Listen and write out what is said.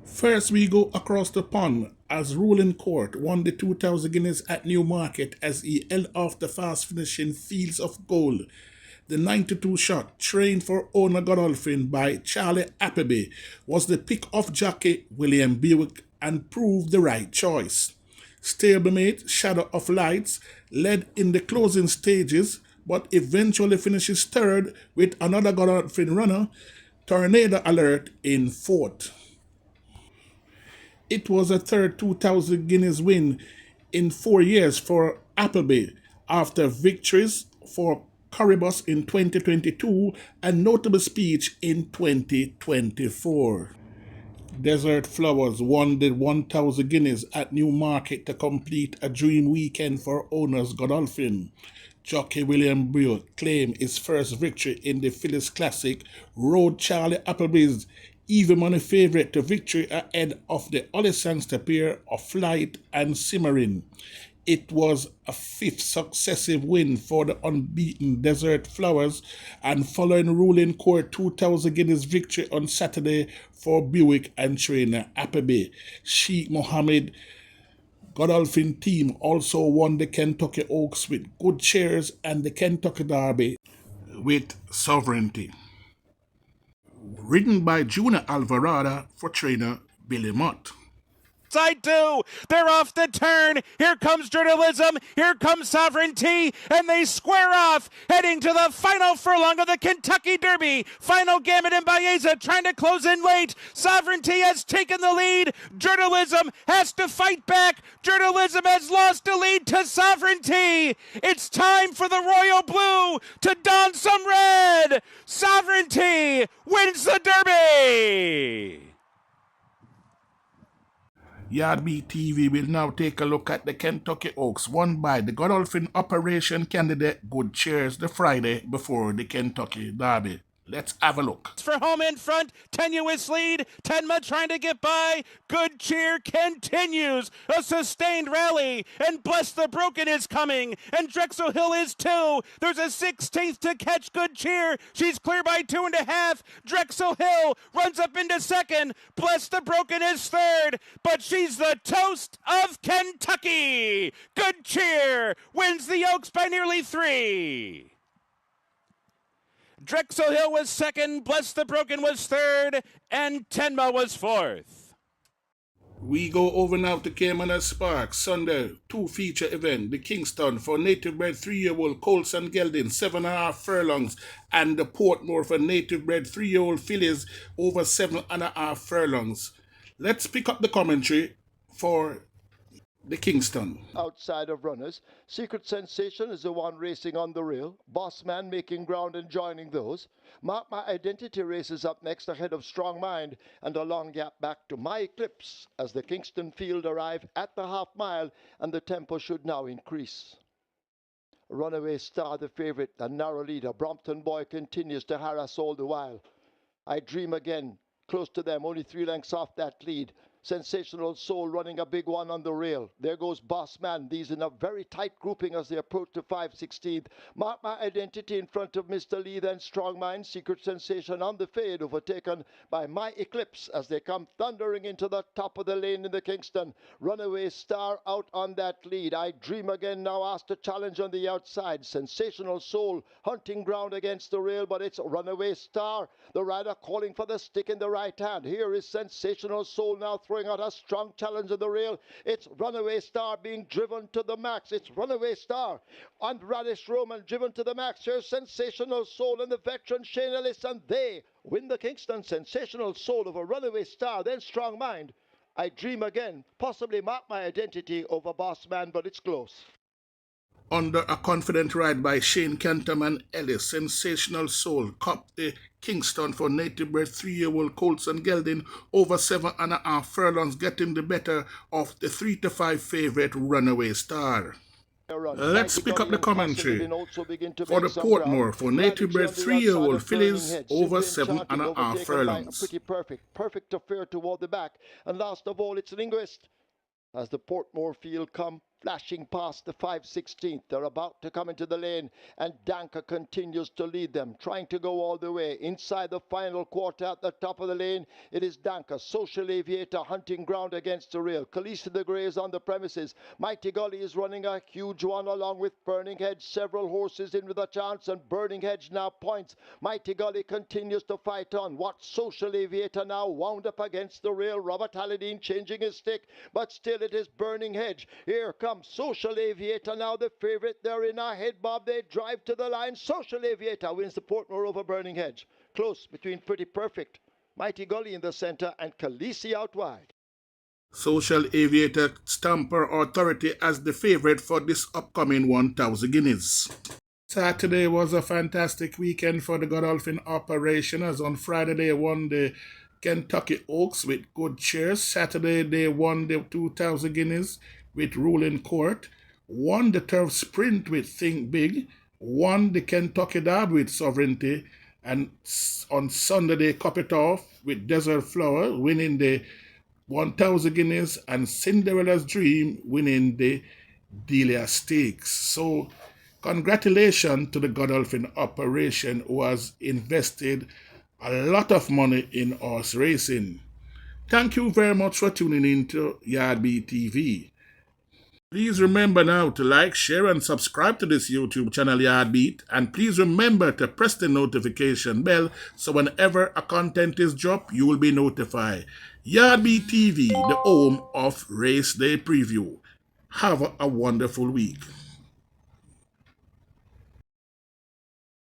First, we go across the pond as Ruling Court won the 2,000 guineas at Newmarket as he held off the fast finishing Fields of Gold. The 92 shot, trained for owner Godolphin by Charlie Appleby, was the pick of jockey William Buick and proved the right choice. Stablemate Shadow of Lights led in the closing stages but eventually finishes third with another Godolphin runner, Tornado Alert, in fourth. It was a third 2,000 guineas win in 4 years for Appleby after victories for Coribus in 2022 and Notable Speech in 2024. Desert Flowers won the 1,000 guineas at Newmarket to complete a dream weekend for owners Godolphin. Jockey William Buick claimed his first victory in the Phyllis Classic, rode Charlie Appleby's even money favourite to victory ahead of the Ollie Sangster pair of Flight and Simmering. It was a fifth successive win for the unbeaten Desert Flowers and following Ruling Court 2,000 guineas victory on Saturday for Buick and trainer Appleby. Sheikh Mohammed Godolphin team also won the Kentucky Oaks with Good Cheers and the Kentucky Derby with Sovereignty. Ridden by Junior Alvarado for trainer Billy Mott. Side two, they're off the turn. Here comes Journalism, here comes Sovereignty, and they square off, heading to the final furlong of the Kentucky Derby. Final Gambit and Baeza trying to close in late. Sovereignty has taken the lead. Journalism has to fight back. Journalism has lost the lead to Sovereignty. It's time for the Royal Blue to don some red. Sovereignty wins the Derby. Yard Beat TV will now take a look at the Kentucky Oaks won by the Godolphin Operation candidate Good Cheers the Friday before the Kentucky Derby. Let's have a look. For home in front, tenuous lead. Tenma trying to get by. Good Cheer continues a sustained rally. And Bless the Broken is coming. And Drexel Hill is too. There's a 16th to catch Good Cheer. She's clear by 2.5. Drexel Hill runs up into second. Bless the Broken is third. But she's the toast of Kentucky. Good Cheer wins the Oaks by nearly 3. Drexel Hill was second, Bless the Broken was third, and Tenma was fourth. We go over now to Cayman Sparks Sunday 2 feature event, the Kingston for native bred 3-year-old colts and geldings 7.5 furlongs, and the Portmore for native bred 3-year-old fillies over 7.5 furlongs. Let's pick up the commentary for the Kingston. Outside of runners, Secret Sensation is the one racing on the rail. Bossman making ground and joining those. Mark My Identity races up next ahead of Strong Mind, and a long gap back to My Eclipse as the Kingston field arrive at the half mile, and the tempo should now increase. Runaway Star, the favourite, a narrow leader. Brompton Boy continues to harass all the while. I Dream Again, close to them, only 3 lengths off that lead. Sensational Soul running a big one on the rail. There goes Boss Man. These in a very tight grouping as they approach to 5/16. Mark My Identity in front of Mr. Lee, then Strong Mind. Secret Sensation on the fade, overtaken by My Eclipse as they come thundering into the top of the lane in the Kingston. Runaway Star out on that lead. I Dream Again now asked to challenge on the outside. Sensational Soul hunting ground against the rail, but it's Runaway Star. The rider calling for the stick in the right hand. Here is Sensational Soul now throwing out a strong challenge on the rail. It's Runaway Star being driven to the max. It's Runaway Star and Radish Roman driven to the max. Here's Sensational Soul and the veteran Shane Ellis, and they win the Kingston. Sensational Soul over Runaway Star, then Strong Mind. I Dream Again, possibly Mark My Identity over Boss Man, but it's close. Under a confident ride by Shane Canterman Ellis, Sensational Soul copped the Kingston for native bred 3-year-old colts and gelding over 7.5 furlongs, getting the better of the 3-5 favourite Runaway Star. Let's pick up the commentary for the Portmore for native bred 3-year-old fillies over 7.5 furlongs. Pretty perfect affair toward the back. And last of all, it's Linguist as the Portmore field come flashing past the 5/16th. They're about to come into the lane, and Danker continues to lead them, trying to go all the way. Inside the final quarter at the top of the lane, it is Danker, Social Aviator, hunting ground against the rail. Khaleesi the Grey is on the premises. Mighty Gully is running a huge one along with Burning Hedge. Several horses in with a chance, and Burning Hedge now points. Mighty Gully continues to fight on. What Social Aviator now wound up against the rail. Robert Halladine changing his stick, but still it is Burning Hedge. Here comes Social Aviator now, the favorite. They're in ahead, Bob. They drive to the line. Social Aviator wins the Portmore over Burning Hedge. Close between Pretty Perfect, Mighty Gully in the center, and Khaleesi out wide. Social Aviator Stamper Authority as the favorite for this upcoming 1,000 guineas. Saturday was a fantastic weekend for the Godolphin operation, as on Friday they won the Kentucky Oaks with good cheers. Saturday they won the 2,000 guineas with ruling court, won the turf sprint with Think Big, won the Kentucky Derby with Sovereignty, and on Sunday they cap it off with Desert Flower winning the 1,000 guineas and Cinderella's Dream winning the Delia Stakes. So congratulations to the Godolphin operation, who has invested a lot of money in horse racing. Thank you very much for tuning in to Yard Beat TV. Please remember now to like, share, and subscribe to this YouTube channel, Yard Beat. And please remember to press the notification bell so whenever a content is dropped, you will be notified. Yard Beat TV, the home of Race Day Preview. Have a wonderful week.